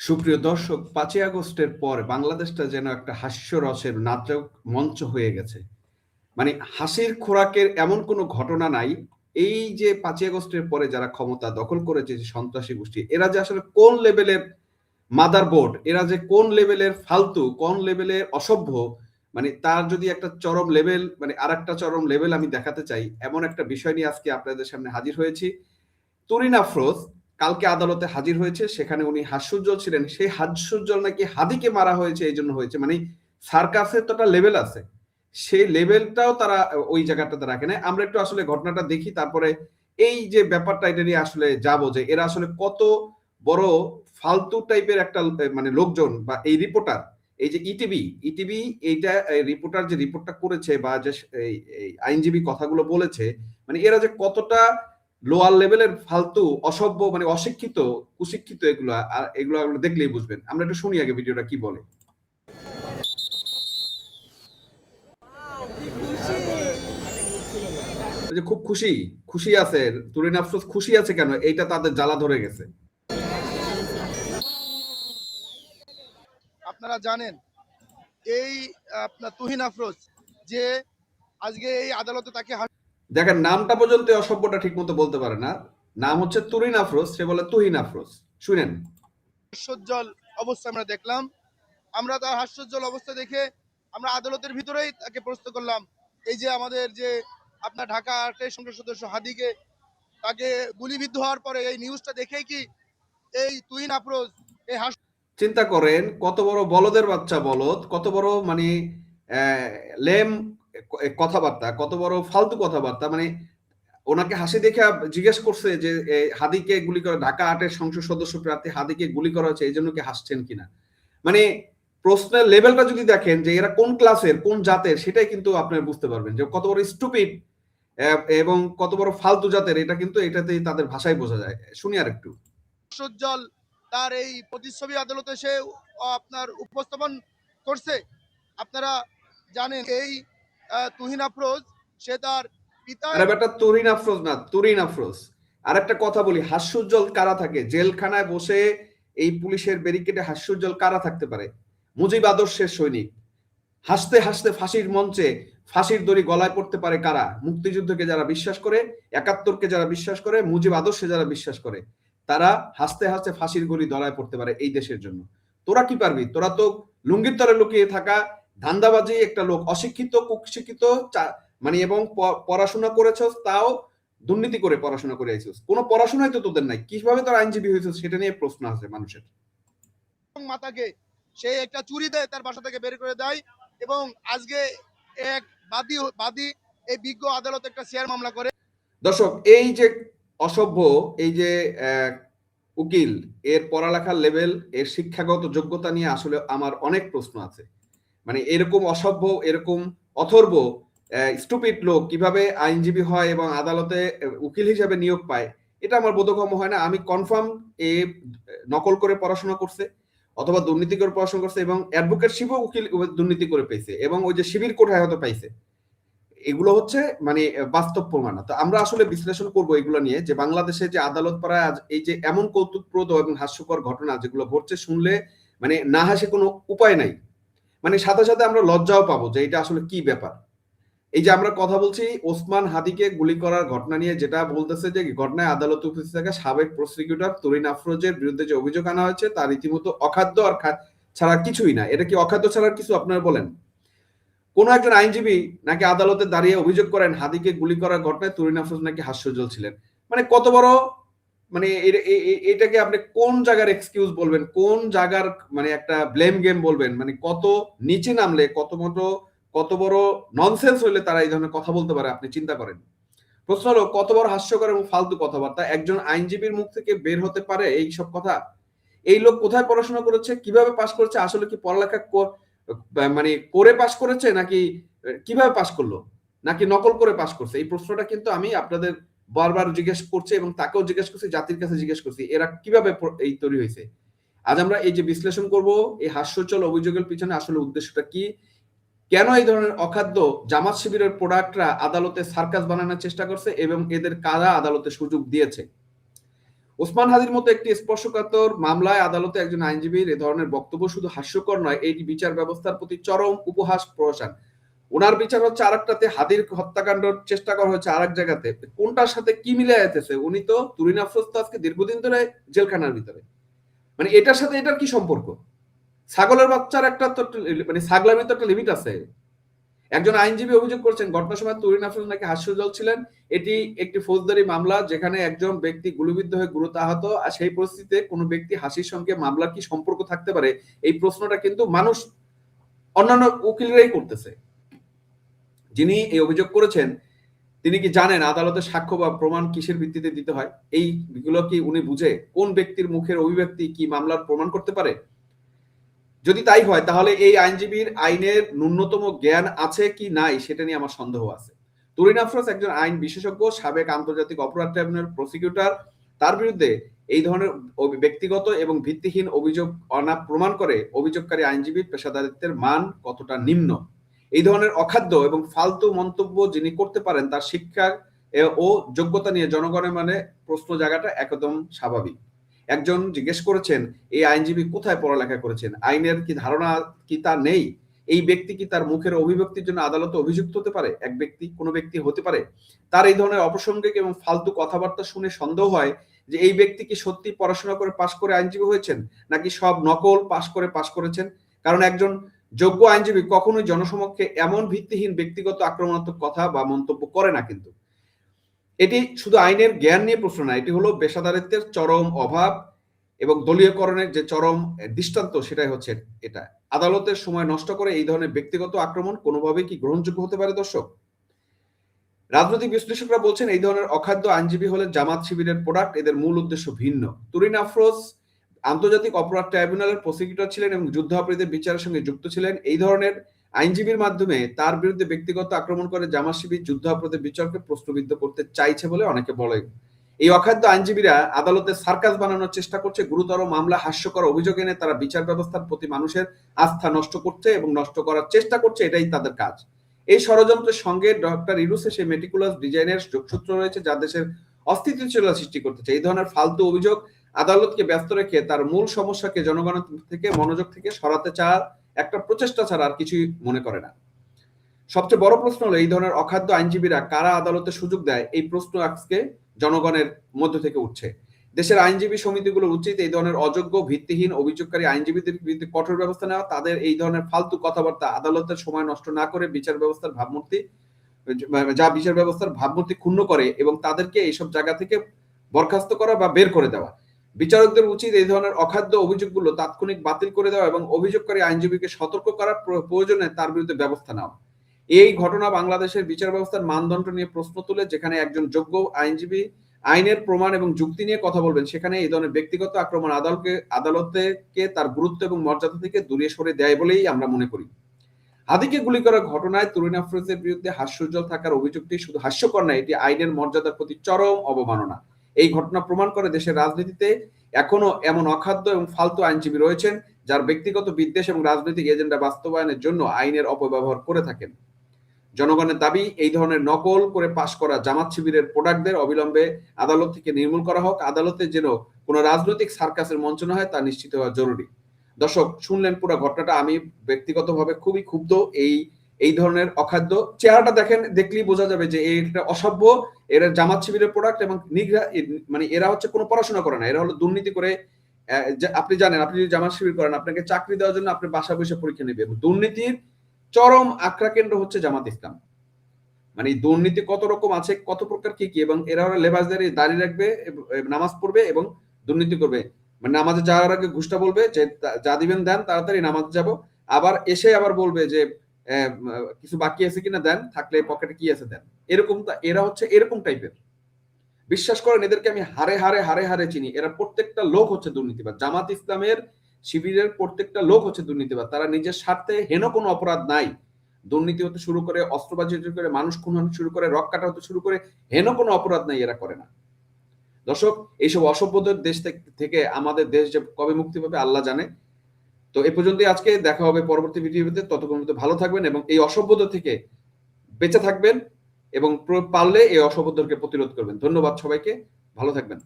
সুপ্রিয় দর্শক, ৫ই আগস্টের পর বাংলাদেশটা যেন একটা হাস্যরসের নাটক মঞ্চ হয়ে গেছে। মানে হাসির খোরাকের এমন কোনো ঘটনা নাই। এই যে ৫ই আগস্টের পরে যারা ক্ষমতা দখল করেছে যে সন্ত্রাসী গোষ্ঠী, এরা যে আসলে কোন লেভেলের মাদারবোর্ড, এরা যে কোন লেভেলের ফালতু, কোন লেভেলের অসভ্য, মানে তার যদি একটা চরম লেভেল, মানে আরেকটা চরম লেভেল আমি দেখাতে চাই, এমন একটা বিষয় নিয়ে আজকে আপনাদের সামনে হাজির হয়েছি। তরিন আফরোজ কালকে আদালতে হাজির হয়েছে, সেখানে উনি হাস্যোজ্জ্বল ছিলেন। সেই হাস্যোজ্জ্বল নাকি হাদিকে মারা হয়েছে এই জন্য হয়েছে, মানে সার্কাসের তো একটা লেভেল আছে, সেই লেভেলটাও তারা ওই জায়গাটাতে রাখে না। আমরা একটু আসলে ঘটনাটা দেখি, তারপরে এই যে ব্যাপারটা এটা নিয়ে আসলে যাবো যে এরা আসলে কত বড় ফালতু টাইপের একটা মানে লোকজন বা এই রিপোর্টার, এই যে ইটিভি এইটা রিপোর্টার যে রিপোর্টটা করেছে বা যে এই আইনজীবী কথাগুলো বলেছে, মানে এরা যে কতটা লোয়ার লেভেলের ফালতু অসভ্য, মানে অশিক্ষিত কুশিক্ষিত, এগুলো আর এগুলো আপনারা দেখলেই বুঝবেন। আমরা একটু শুনি আগে ভিডিওটা কি বলে। যে খুব খুশি আছে তুরিন আফরোজ, খুশি আছে কেন, এইটা তাদের জ্বালা ধরে গেছে। আপনারা জানেন এই আপনার তুহিন আফরোজ যে আজকে এই আদালতে তাকে দেখেন নামটা পর্যন্ত অসভ্যটা ঠিক মতো বলতে পারে না। নাম হচ্ছে তুরিন আফরোজ, সে বলে তুহিন আফরোজ। শুনেন। হাস্যোজ্জ্বল অবস্থা আমরা দেখলাম। আমরা তার হাস্যোজ্জ্বল অবস্থা দেখে আমরা আদালতের ভিতরেই তাকে প্রশ্ন করলাম। এই যে আমাদের যে আপনার ঢাকা আটের সংসদ সদস্য হাদিকে তাকে গুলিবিদ্ধ হওয়ার পরে এই নিউজটা দেখেই কি এই তুহিন আফরোজ এই চিন্তা করেন কত বড় বলদের বাচ্চা বলদ, কত বড় মানে লেম কথাবার্তা, কত বড় ফালতু কথাবার্তা। মানে ওনাকে হাসি দেখে জিজ্ঞেস করছে যে হাদিকে গুলি করা, ঢাকা আটের সংসদ সদস্য প্রার্থী হাদিকে গুলি করা হয়েছে, এই জন্য কি হাসছেন কিনা। মানে প্রশ্নের লেভেলটা যদি দেখেন যে এরা কোন ক্লাসের কোন জাতের, সেটাই কিন্তু আপনারা বুঝতে পারবেন যে কত বড় স্টুপিড এবং কত বড় ফালতু জাতের, এটা কিন্তু এটাতেই তাদের ভাষায় বোঝা যায়। শুনি আর একটু। হাস্যোজ্জ্বল তার এই প্রতিচ্ছবি আদালতে সে আপনার উপস্থাপন করছে। আপনারা জানেন এই তুহিন আফরোজ সে তার পিতা। আরে বেটা, তুরিন আফরোজ না, তুরিন আফরোজ। আর একটা কথা বলি, হাস্যোজ্জ্বল কারা থাকে জেলখানায় বসে? এই পুলিশের ব্যারিকেডে হাস্যোজ্জ্বল কারা থাকতে পারে? মুজিব আদর্শের সৈনিক। হাসতে হাসতে ফাঁসির মঞ্চে ফাঁসির দড়ি গলায় পড়তে পারে কারা? মুক্তিযুদ্ধকে যারা বিশ্বাস করে, ৭১কে যারা বিশ্বাস করে, মুজিব আদর্শে যারা বিশ্বাস করে, তারা হাসতে হাসতে ফাঁসির গড়ি গলায় পড়তে পারে এই দেশের জন্য। তোরা কি পারবি? তোরা তো লুঙ্গির তলে লুকিয়ে থাকা ধান্দাবাজি একটা লোক, অশিক্ষিত কুশিক্ষিত, মানে এবং পড়াশোনা করেছস তাও দুর্নীতি করে পড়াশোনা করে আইছিস, কোনো পড়াশোনাই তো তোদের নাই, কিভাবে তোর আইনজীবী হয়েছিস সেটা নিয়ে প্রশ্ন আছে মানুষের। মাতাকে সে একটা চুরি দেয়, তার বাসা থেকে বের করে দেয় এবং আজকে এক বাদী এই বিজ্ঞ আদালত একটা শেয়ার মামলা করে। দর্শক, এই যে অসভ্য, এই যে উকিল, এর পড়ালেখার লেভেল, এর শিক্ষাগত যোগ্যতা নিয়ে আসলে আমার অনেক প্রশ্ন আছে। মানে এরকম অসভ্য, এরকম অথর্ব স্টুপিড লোক কিভাবে আইনজীবী হয় এবং আদালতে উকিল হিসেবে নিয়োগ পায়, এটা আমার বোধগম্য হয় না। আমি কনফার্ম এ নকল করে পড়াশোনা করছে অথবা দুর্নীতি করে পড়াশোনা করছে, এবং অ্যাডভোকেটশিপও উকিল দুর্নীতি করে পেয়েছে, এবং ওই যে শিবির কোঠায় হয়তো পাইছে। এগুলো হচ্ছে মানে বাস্তব প্রমাণ। তো আমরা আসলে বিশ্লেষণ করব এগুলো নিয়ে, যে বাংলাদেশে যে আদালত পাড়ায় আজ এই যে এমন কৌতুকপ্রদ এবং হাস্যকর ঘটনা যেগুলো ঘটছে, শুনলে মানে না হাসে কোনো উপায় নাই। মানে সাথে সাথে আমরা লজ্জাও পাবো যে এটা আসলে কি ব্যাপার। এই যে আমরা কথা বলছি ওসমান হাদিকে গুলি করার ঘটনা নিয়ে, যেটা বলতেছে যে ঘটনায় আদালতে উপস্থিত থাকা সাবেক প্রসিকিউটর তরিন আফরোজের বিরুদ্ধে যে অভিযোগ আনা হয়েছে তার রীতিমতো অখাদ্য আর ছাড়া কিছুই না। এটা কি অখাদ্য ছাড়া কিছু? আপনারা বলেন। কোন একজন আইনজীবী নাকি আদালতে দাঁড়িয়ে অভিযোগ করেন হাদিকে গুলি করার ঘটনায় তরিন আফরোজ নাকি হাস্যোজ্জ্বল ছিলেন। মানে কত বড়, মানে এটাকে আপনি কোন জায়গার এক্সকিউজ বলবেন, কোন জায়গার মানে একটা ব্লেম গেম বলবেন? মানে কত নিচে নামলে, কত বড় ননসেন্স হইলে তারা এই ধরনের কথা বলতে পারে, আপনি চিন্তা করেন। প্রশ্ন হলো কত বড় হাস্যকর এবং ফালতু কথাবার্তা একজন আইনজীবীর মুখ থেকে বের হতে পারে এই সব কথা? এই লোক কোথায় পড়াশোনা করেছে, কিভাবে পাশ করেছে, আসলে কি পড়ালেখা মানে করে পাশ করেছে, নাকি কিভাবে পাশ করলো, নাকি নকল করে পাশ করছে? এই প্রশ্নটা কিন্তু আমি আপনাদের বারবার জিজ্ঞেস করছি, এবং তাকেও জিজ্ঞেস করছি, জাতির কাছে জিজ্ঞেস করছি, এরা কিভাবে এই তৈরি হয়েছে। আজ আমরা এই যে বিশ্লেষণ করব এই হাস্যচল অভিযোগের পিছনে আসলে উদ্দেশ্যটা কি, কেন এই ধরনের অখাদ্য জামাত শিবিরের প্রোডাক্টরা আদালতে সার্কাস বানানোর চেষ্টা করছে এবং এদের কারা আদালতে সুযোগ দিয়েছে। ওসমান হাদির মতো একটি স্পর্শকাতর মামলায় আদালতে একজন আইনজীবীর এ ধরনের বক্তব্য শুধু হাস্যকর নয়, এই বিচার ব্যবস্থার প্রতি চরম উপহাস প্রহসন। ওনার বিচার হচ্ছে আরেকটাতে, হাদির হত্যাকাণ্ড চেষ্টা করা হচ্ছে আরেক জায়গাতে, কোনটার সাথে কি মিলে যেতেছে? উনি তো তুরিন আফরোজ তো আজকে দীর্ঘদিন ধরে জেলখানার ভিতরে, মানে এটার সাথে এটার কি সম্পর্ক? ছাগলের বাচ্চার একটা তো মানে ছাগলামির তো একটা লিমিট আছে। একজন আইনজীবী অভিযোগ করছেন ঘটনার সময় তুরিন আফরোজ নাকি হাস্যজ্জ্বল ছিলেন। এটি একটি ফৌজদারি মামলা যেখানে একজন ব্যক্তি গুলিবিদ্ধ হয়ে গুরুতর আহত, আর সেই পরিস্থিতিতে কোনো ব্যক্তি হাসির সঙ্গে মামলার কি সম্পর্ক থাকতে পারে, এই প্রশ্নটা কিন্তু মানুষ, অন্যান্য উকিলরাই করতেছে। যিনি এই অভিযোগ করেছেন তিনি কি জানেন আদালতে সাক্ষ্য বা প্রমাণ কিসের ভিত্তিতে দিতে হয়? এইগুলো কি উনি বুঝে? কোন ব্যক্তির মুখের অভিব্যক্তি কি মামলার প্রমাণ করতে পারে? যদি তাই হয় তাহলে এই আইনজীবীর আইনের ন্যূনতম জ্ঞান আছে কি নাই সেটা নিয়ে আমার সন্দেহ আছে। তুরিন আফরোজ একজন আইন বিশেষজ্ঞ, সাবেক আন্তর্জাতিক অপরাধ ট্রাইব্যুনাল প্রসিকিউটর। তার বিরুদ্ধে এই ধরনের ব্যক্তিগত এবং ভিত্তিহীন অভিযোগ আনা প্রমাণ করে অভিযোগকারী আইনজীবীর পেশাদারিত্বের মান কতটা নিম্ন। এই ধরনের অখাদ্য এবং ফালতু মন্তব্য যিনি করতে পারেন তার শিক্ষা ও যোগ্যতা নিয়ে জনগণের মানে প্রশ্ন জায়গাটা একদম স্বাভাবিক। একজন জিজ্ঞেস করেছেন এই আইনজীবী কোথায় পড়ালেখা করেছেন, আইনের কি ধারণা কি তার নেই? এই ব্যক্তি কি তার মুখের অভিব্যক্তির জন্য আদালতে অভিযুক্ত হতে পারে? কোনো ব্যক্তি হতে পারে? তার এই ধরনের অপ্রাসঙ্গিক এবং ফালতু কথাবার্তা শুনে সন্দেহ হয় যে এই ব্যক্তি কি সত্যি পড়াশোনা করে পাশ করে আইনজীবী হয়েছেন, নাকি সব নকল পাশ করেছেন। কারণ একজন যোগ্য আইনজীবী কখনোই জনসমক্ষে এমন ভিত্তিহীন ব্যক্তিগত আক্রমণাত্মক কথা বা মন্তব্য করে না। কিন্তু এটি শুধু আইনের জ্ঞান নিয়ে প্রশ্ন না, এটি হলো পেশাদারিত্বের চরম অভাব এবং দলীয়করণের যে চরম দৃষ্টান্ত, সেটাই হচ্ছে এটা। আদালতের সময় নষ্ট করে এই ধরনের ব্যক্তিগত আক্রমণ কোনোভাবেই কি গ্রহণযোগ্য হতে পারে? দর্শক, রাজনৈতিক বিশ্লেষকরা বলছেন এই ধরনের অখাদ্য আইনজীবী হলেন জামাত শিবিরের প্রোডাক্ট, এদের মূল উদ্দেশ্য ভিন্ন। তুরিন আফরোজ আন্তর্জাতিক অপরাধ ট্রাইব্যুনালের প্রসিকিউটর ছিলেন এবং যুদ্ধাপরাধীদের বিচারের সঙ্গে যুক্ত ছিলেন। এই ধরনের আইনজীবীর মাধ্যমে তার বিরুদ্ধে ব্যক্তিগত আক্রমণ করে জামাত শিবির যুদ্ধাপরাধের বিচারকে প্রশ্নবিদ্ধ করতে চাইছে বলে অনেকে বলে। এই অখাদ্য আইনজীবীরা আদালতে সার্কাস বানানোর চেষ্টা করছে, গুরুতর মামলা হাস্যকর অভিযোগ এনে তারা বিচার ব্যবস্থার প্রতি মানুষের আস্থা নষ্ট করছে এবং নষ্ট করার চেষ্টা করছে, এটাই তাদের কাজ। এই ষড়যন্ত্রের সঙ্গে ডক্টর ইউনূসের সেই মেটিকুলাস ডিজাইনের যোগসূত্র রয়েছে যা দেশের অস্থিতিশীলতা সৃষ্টি করতেছে। এই ধরনের ফালতু অভিযোগ আদালতকে ব্যস্ত রেখে তার মূল সমস্যাকে জনগণের থেকে মনোযোগ থেকে সরাতে চাওয়ার একটা প্রচেষ্টা ছাড়া আর কিছুই মনে করে না। সবচেয়ে বড় প্রশ্ন হলো এই ধরনের অখাদ্য আইনজীবীরা কারা আদালতে সুযোগ দেয়, এই প্রশ্ন আজকে জনগণের মধ্য থেকে উঠছে। দেশের আইনজীবী সমিতিগুলো উচিত এই ধরনের অযোগ্য ভিত্তিহীন অভিযোগকারী আইনজীবীদের বিরুদ্ধে কঠোর ব্যবস্থা নেওয়া। তাদের এই ধরনের ফালতু কথাবার্তা আদালতের সময় নষ্ট না করে বিচার ব্যবস্থার ভাবমূর্তি ক্ষুণ্ণ করে এবং তাদেরকে এইসব জায়গা থেকে বরখাস্ত করা বা বের করে দেওয়া। বিচারকদের উচিত এই ধরনের অখাদ্য অভিযোগগুলো তাৎক্ষণিক বাতিল করে দেওয়া এবং অভিযোগকারী আইনজীবীকে সতর্ক করার প্রয়োজনে তার বিরুদ্ধে ব্যবস্থা নেওয়া। এই ঘটনা বাংলাদেশের বিচার ব্যবস্থার মানদণ্ড নিয়ে প্রশ্ন তুলে। যেখানে একজন যোগ্য আইনজীবী আইনের প্রমাণ এবং যুক্তি নিয়ে কথা বলবেন, সেখানে এই ধরনের ব্যক্তিগত আক্রমণ আদালতকে তার গুরুত্ব এবং মর্যাদা থেকে দূরে সরে দেয় বলেই আমরা মনে করি। হাদিকে গুলি করার ঘটনায় তুরিন আফরোজের বিরুদ্ধে হাস্যোজ্জ্বল থাকার অভিযোগটি শুধু হাস্যকর নয়, এটি আইনের মর্যাদার প্রতি চরম অবমাননা। এই ঘটনা প্রমাণ করে দেশের রাজনীতিতে এখনো এমন অখাদ্য এবং ফালতু আইনজীবী রয়েছেন যার ব্যক্তিগত বিদ্বেষ এবং রাজনৈতিক এজেন্ডা বাস্তবায়নের জন্য আইনের অপব্যবহার করে থাকেন। জনগণের দাবি এই ধরনের নকল করে পাশ করা জামাত শিবিরের প্রোডাক্টদের অবিলম্বে আদালত থেকে নির্মূল করা হোক। আদালতে যেন কোনো রাজনৈতিক সার্কাসের মঞ্চ না হয় তা নিশ্চিত হওয়া জরুরি। দর্শক, শুনলেন পুরো ঘটনাটা। আমি ব্যক্তিগতভাবে খুবই ক্ষুব্ধ। এই ধরনের অখাদ্য চেহারাটা দেখলেই বোঝা যাবে যে এটা অসভ্য, এরা জামাত শিবিরের প্রোডাক্ট এবং মানে এরা হচ্ছে কোনো পড়াশোনা করে না, এরা হলো দুর্নীতি করে। আপনি জানেন, আপনি যদি জামাত শিবির করেন আপনাকে চাকরি দেওয়ার জন্য আপনি বাসা বসে পরীক্ষা নেবে। দুর্নীতির চরম আক্রা কেন্দ্র হচ্ছে জামাত ইসলাম। মানে দুর্নীতি কত রকম আছে, কত প্রকার কি এবং এরা হলো লেবাসদারি, দাঁড়িয়ে রাখবে, নামাজ পড়বে এবং দুর্নীতি করবে। মানে নামাজে যাওয়ার আগে ঘুষটা বলবে যে যা দিবেন দেন, তাড়াতাড়ি নামাজ যাব। আবার এসে আবার বলবে যে কিছু বাকি আছে কিনা দেন, থাকলে পকেটে কি আছে দেন। এরা হচ্ছে এরকম টাইপের। বিশ্বাস করেন, এদেরকে আমি হারে চিনি। এরা প্রত্যেকটা লোক হচ্ছে দুর্নীতিবাদ। জামাত ইসলামের শিবিরের প্রত্যেকটা লোক হচ্ছে দুর্নীতিবাদ। তারা নিজের স্বার্থে হেন কোনো অপরাধ নাই। দুর্নীতি হতে শুরু করে, অস্ত্রবাজি হতে করে, মানুষ খুন হতে শুরু করে, রক কাটা হতে শুরু করে, হেন কোনো অপরাধ নাই এরা করে না। দর্শক, এইসব অসভ্যদের দেশ থেকে আমাদের দেশ যে কবে মুক্তি পাবে আল্লাহ জানে। তো এ পর্যন্তই আজকে, দেখা হবে পরবর্তী ভিডিওতে। ততক্ষণ পর্যন্ত ভালো থাকবেন এবং এই অসভ্যদের থেকে বেঁচে থাকবেন এবং পারলে এই অসভ্যদেরকে প্রতিরোধ করবেন। ধন্যবাদ সবাইকে, ভালো থাকবেন।